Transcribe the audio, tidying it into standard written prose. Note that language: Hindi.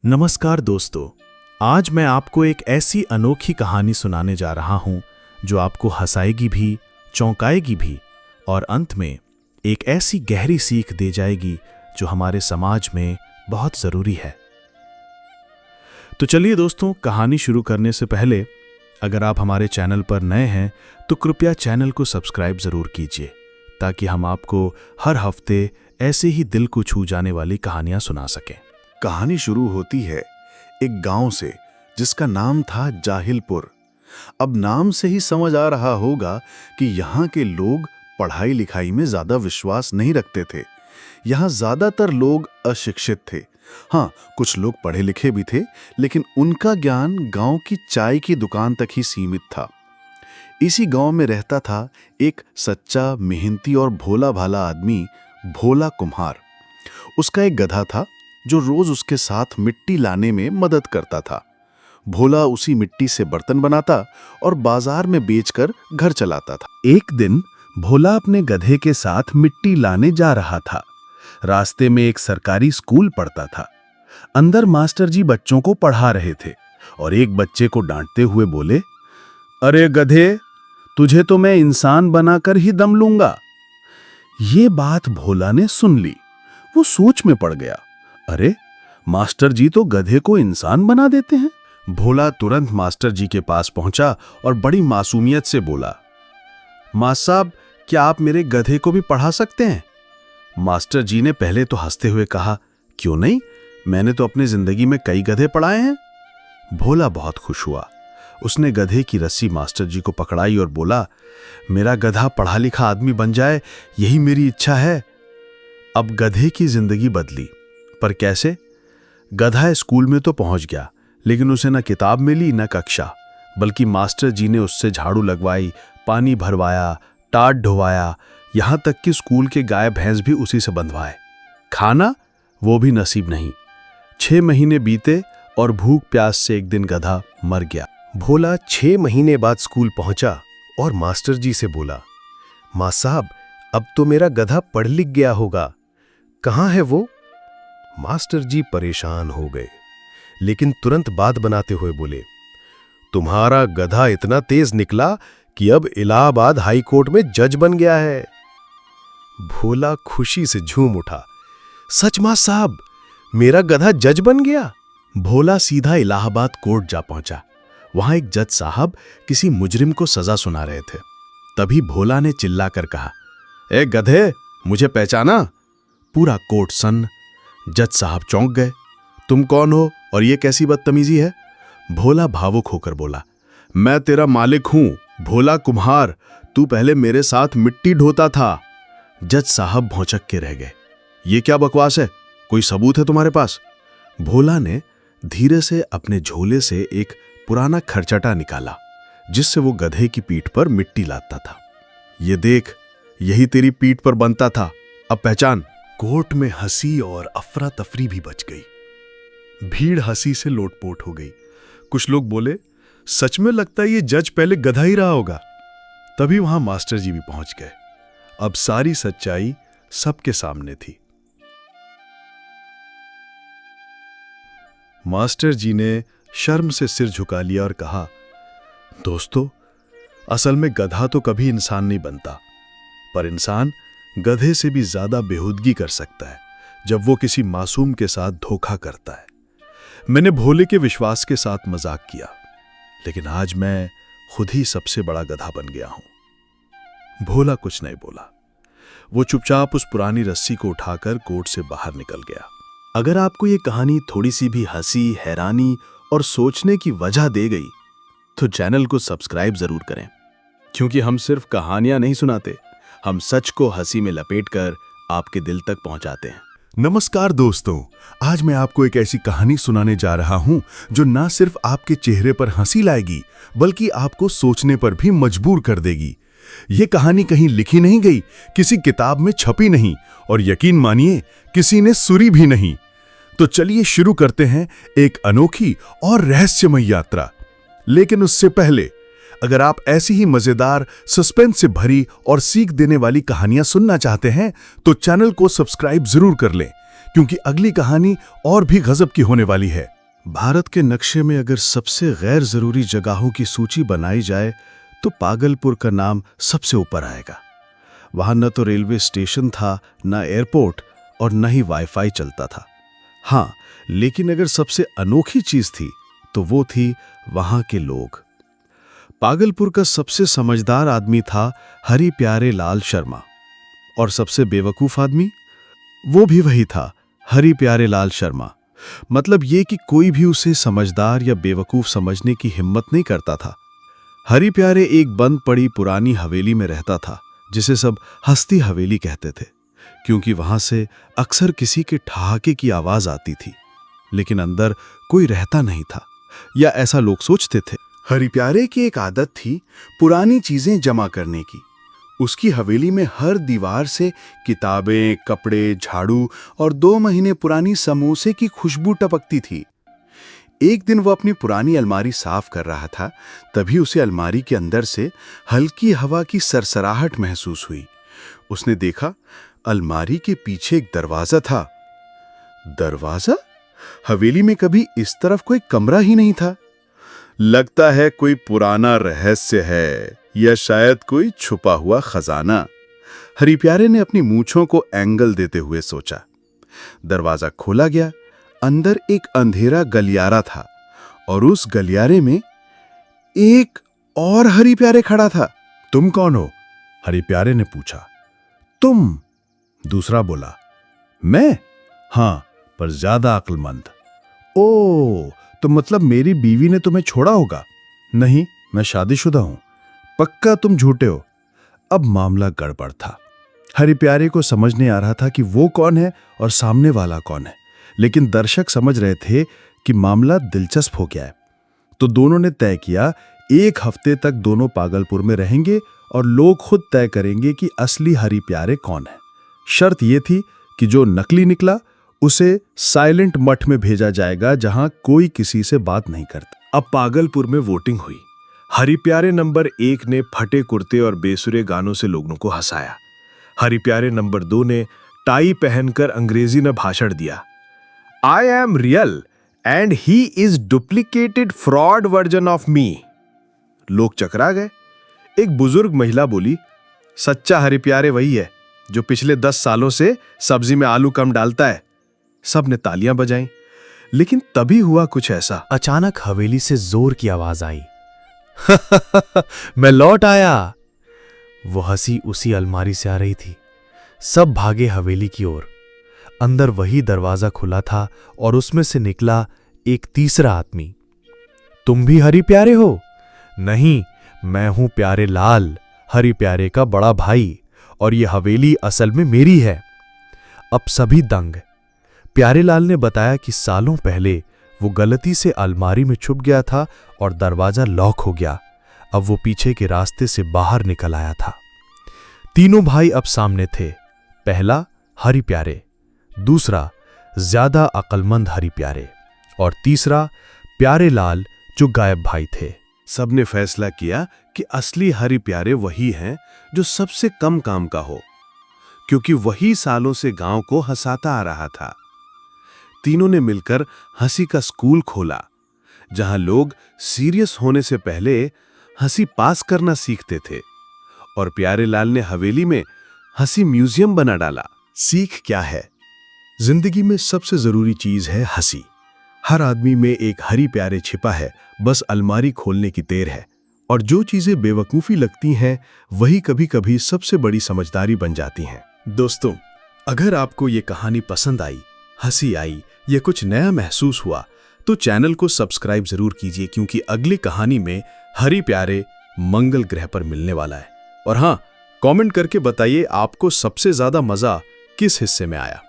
नमस्कार दोस्तों, आज मैं आपको एक ऐसी अनोखी कहानी सुनाने जा रहा हूं जो आपको हंसाएगी भी, चौंकाएगी भी और अंत में एक ऐसी गहरी सीख दे जाएगी जो हमारे समाज में बहुत ज़रूरी है। तो चलिए दोस्तों, कहानी शुरू करने से पहले अगर आप हमारे चैनल पर नए हैं तो कृपया चैनल को सब्सक्राइब ज़रूर कीजिए ताकि हम आपको हर हफ्ते ऐसे ही दिल को छू जाने वाली कहानियां सुना सकें। कहानी शुरू होती है एक गांव से जिसका नाम था जाहिलपुर। अब नाम से ही समझ आ रहा होगा कि यहाँ के लोग पढ़ाई लिखाई में ज्यादा विश्वास नहीं रखते थे। यहाँ ज्यादातर लोग अशिक्षित थे। हाँ, कुछ लोग पढ़े लिखे भी थे, लेकिन उनका ज्ञान गांव की चाय की दुकान तक ही सीमित था। इसी गांव में रहता था एक सच्चा, मेहनती और भोला भाला आदमी, भोला कुम्हार। उसका एक गधा था जो रोज उसके साथ मिट्टी लाने में मदद करता था। भोला उसी मिट्टी से बर्तन बनाता और बाजार में बेचकर घर चलाता था। एक दिन भोला अपने गधे के साथ मिट्टी लाने जा रहा था। रास्ते में एक सरकारी स्कूल पड़ता था। अंदर मास्टर जी बच्चों को पढ़ा रहे थे और एक बच्चे को डांटते हुए बोले, अरे गधे, तुझे तो मैं इंसान बनाकर ही दम लूंगा। ये बात भोला ने सुन ली। वो सोच में पड़ गया, अरे मास्टर जी तो गधे को इंसान बना देते हैं। भोला तुरंत मास्टर जी के पास पहुंचा और बड़ी मासूमियत से बोला, मास्टर साहब, क्या आप मेरे गधे को भी पढ़ा सकते हैं? मास्टर जी ने पहले तो हंसते हुए कहा, क्यों नहीं, मैंने तो अपनी जिंदगी में कई गधे पढ़ाए हैं। भोला बहुत खुश हुआ। उसने गधे की रस्सी मास्टर जी को पकड़ाई और बोला, मेरा गधा पढ़ा लिखा आदमी बन जाए, यही मेरी इच्छा है। अब गधे की जिंदगी बदली, पर कैसे? गधा स्कूल में तो पहुंच गया, लेकिन उसे न किताब मिली न कक्षा, बल्कि मास्टर जी ने उससे झाड़ू लगवाई, पानी भरवाया, टाट ढुवाया, यहां तक कि स्कूल के गाय भैंस भी उसी से बंधवाए। खाना वो भी नसीब नहीं। 6 महीने बीते और भूख प्यास से एक दिन गधा मर गया। भोला 6 महीने बाद स्कूल पहुंचा और मास्टर जी से बोला, मास्टर साहब, अब तो मेरा गधा पढ़ लिख गया होगा, कहाँ है वो? मास्टर जी परेशान हो गए, लेकिन तुरंत बात बनाते हुए बोले, तुम्हारा गधा इतना तेज निकला कि अब इलाहाबाद हाई कोर्ट में जज बन गया है। भोला खुशी से झूम उठा, सच मास्टर साहब, मेरा गधा जज बन गया? भोला सीधा इलाहाबाद कोर्ट जा पहुंचा। वहां एक जज साहब किसी मुजरिम को सजा सुना रहे थे। तभी भोला ने चिल्लाकर कहा, ए गधे, मुझे पहचाना? पूरा कोर्ट सन्न। जज साहब चौंक गए। तुम कौन हो और ये कैसी बदतमीजी है? भोला भावुक होकर बोला, मैं तेरा मालिक हूं, भोला कुम्हार। तू पहले मेरे साथ मिट्टी ढोता था। जज साहब भौंचक के रह गए। ये क्या बकवास है? कोई सबूत है तुम्हारे पास? भोला ने धीरे से अपने झोले से एक पुराना खरचटा निकाला, जिससे वो गधे की पीठ पर मिट्टी लाता था। ये देख, यही तेरी पीठ पर बनता था, अब पहचान। कोर्ट में हंसी और अफरा तफरी भी बच गई। भीड़ हंसी से लोटपोट हो गई। कुछ लोग बोले, सच में लगता है ये जज पहले गधा ही रहा होगा। तभी वहां मास्टर जी भी पहुंच गए। अब सारी सच्चाई सबके सामने थी। मास्टर जी ने शर्म से सिर झुका लिया और कहा, दोस्तों, असल में गधा तो कभी इंसान नहीं बनता, पर इंसान गधे से भी ज्यादा बेहूदगी कर सकता है जब वो किसी मासूम के साथ धोखा करता है। मैंने भोले के विश्वास के साथ मजाक किया, लेकिन आज मैं खुद ही सबसे बड़ा गधा बन गया हूं। भोला कुछ नहीं बोला। वो चुपचाप उस पुरानी रस्सी को उठाकर कोर्ट से बाहर निकल गया। अगर आपको ये कहानी थोड़ी सी भी हंसी, हैरानी और सोचने की वजह दे गई तो चैनल को सब्सक्राइब जरूर करें, क्योंकि हम सिर्फ कहानियां नहीं सुनाते, हम सच को हंसी में लपेटकर आपके दिल तक पहुंचाते हैं। नमस्कार दोस्तों, आज मैं आपको एक ऐसी कहानी सुनाने जा रहा हूं जो ना सिर्फ आपके चेहरे पर हंसी लाएगी, बल्कि आपको सोचने पर भी मजबूर कर देगी। ये कहानी कहीं लिखी नहीं गई, किसी किताब में छपी नहीं, और यकीन मानिए, किसी ने सुनी भी नहीं। तो चलिए शुरू करते हैं एक अनोखी और रहस्यमय यात्रा। लेकिन उससे पहले, अगर आप ऐसी ही मजेदार, सस्पेंस से भरी और सीख देने वाली कहानियां सुनना चाहते हैं तो चैनल को सब्सक्राइब जरूर कर लें, क्योंकि अगली कहानी और भी गजब की होने वाली है। भारत के नक्शे में अगर सबसे गैर जरूरी जगहों की सूची बनाई जाए तो पागलपुर का नाम सबसे ऊपर आएगा। वहां न तो रेलवे स्टेशन था, न एयरपोर्ट और न ही वाईफाई चलता था। हाँ, लेकिन अगर सबसे अनोखी चीज थी तो वो थी वहां के लोग। पागलपुर का सबसे समझदार आदमी था हरि प्यारे लाल शर्मा, और सबसे बेवकूफ आदमी वो भी वही था, हरि प्यारे लाल शर्मा। मतलब ये कि कोई भी उसे समझदार या बेवकूफ समझने की हिम्मत नहीं करता था। हरि प्यारे एक बंद पड़ी पुरानी हवेली में रहता था, जिसे सब हस्ती हवेली कहते थे, क्योंकि वहां से अक्सर किसी के ठहाके की आवाज आती थी, लेकिन अंदर कोई रहता नहीं था, या ऐसा लोग सोचते थे। हरि प्यारे की एक आदत थी पुरानी चीजें जमा करने की। उसकी हवेली में हर दीवार से किताबें, कपड़े, झाड़ू और 2 महीने पुरानी समोसे की खुशबू टपकती थी। एक दिन वो अपनी पुरानी अलमारी साफ कर रहा था, तभी उसे अलमारी के अंदर से हल्की हवा की सरसराहट महसूस हुई। उसने देखा, अलमारी के पीछे एक दरवाजा था। दरवाजा? हवेली में कभी इस तरफ कोई कमरा ही नहीं था। लगता है कोई पुराना रहस्य है, या शायद कोई छुपा हुआ खजाना। हरि प्यारे ने अपनी मूंछों को एंगल देते हुए सोचा। दरवाजा खोला गया। अंदर एक अंधेरा गलियारा था, और उस गलियारे में एक और हरि प्यारे खड़ा था। तुम कौन हो? हरि प्यारे ने पूछा। तुम? दूसरा बोला। मैं? हाँ, पर ज्यादा अक्लमंद। ओ, तो मतलब मेरी बीवी ने तुम्हें छोड़ा होगा? नहीं, मैं शादीशुदा हूं। पक्का तुम झूठे हो? अब मामला गड़बड़ था। हरि प्यारे को समझ नहीं आ रहा था कि वो कौन है और सामने वाला कौन है, लेकिन दर्शक समझ रहे थे कि मामला दिलचस्प हो गया है। तो दोनों ने तय किया, 1 हफ्ते तक दोनों पागलपुर में रहेंगे और लोग खुद तय करेंगे कि असली हरि प्यारे कौन है। शर्त यह थी कि जो नकली निकला उसे साइलेंट मठ में भेजा जाएगा, जहां कोई किसी से बात नहीं करता। अब पागलपुर में वोटिंग हुई। हरि प्यारे नंबर 1 ने फटे कुर्ते और बेसुरे गानों से लोगों को हंसाया। हरि प्यारे नंबर 2 ने टाई पहनकर अंग्रेजी में भाषण दिया। I am real and he is duplicated fraud version of me. लोग चकरा गए। एक बुजुर्ग महिला बोली, सच्चा हरि प्यारे वही है जो पिछले 10 सालों से सब्जी में आलू कम डालता है। सब ने तालियां बजाईं, लेकिन तभी हुआ कुछ ऐसा। अचानक हवेली से जोर की आवाज आई। मैं लौट आया। वो हंसी उसी अलमारी से आ रही थी। सब भागे हवेली की ओर। अंदर वही दरवाजा खुला था और उसमें से निकला एक तीसरा आदमी। तुम भी हरि प्यारे हो? नहीं, मैं हूं प्यारे लाल, हरि प्यारे का बड़ा भाई, और ये हवेली असल में मेरी है। अब सभी दंग। प्यारे लाल ने बताया कि सालों पहले वो गलती से अलमारी में छुप गया था और दरवाजा लॉक हो गया। अब वो पीछे के रास्ते से बाहर निकल आया था। तीनों भाई अब सामने थे। पहला हरि प्यारे, दूसरा ज्यादा अक्लमंद हरि प्यारे, और तीसरा प्यारे लाल जो गायब भाई थे। सबने फैसला किया कि असली हरि प्यारे वही हैं जो सबसे कम काम का हो, क्योंकि वही सालों से गांव को हंसाता आ रहा था। तीनों ने मिलकर हंसी का स्कूल खोला, जहां लोग सीरियस होने से पहले हंसी पास करना सीखते थे, और प्यारे लाल ने हवेली में हंसी म्यूजियम बना डाला। सीख क्या है? जिंदगी में सबसे जरूरी चीज है हंसी। हर आदमी में एक हरि प्यारे छिपा है, बस अलमारी खोलने की देर है। और जो चीजें बेवकूफी लगती हैं, वही कभी कभी सबसे बड़ी समझदारी बन जाती हैं। दोस्तों, अगर आपको ये कहानी पसंद आई, हंसी आई या कुछ नया महसूस हुआ, तो चैनल को सब्सक्राइब जरूर कीजिए, क्योंकि अगली कहानी में हरि प्यारे मंगल ग्रह पर मिलने वाला है। और हाँ, कमेंट करके बताइए आपको सबसे ज्यादा मजा किस हिस्से में आया।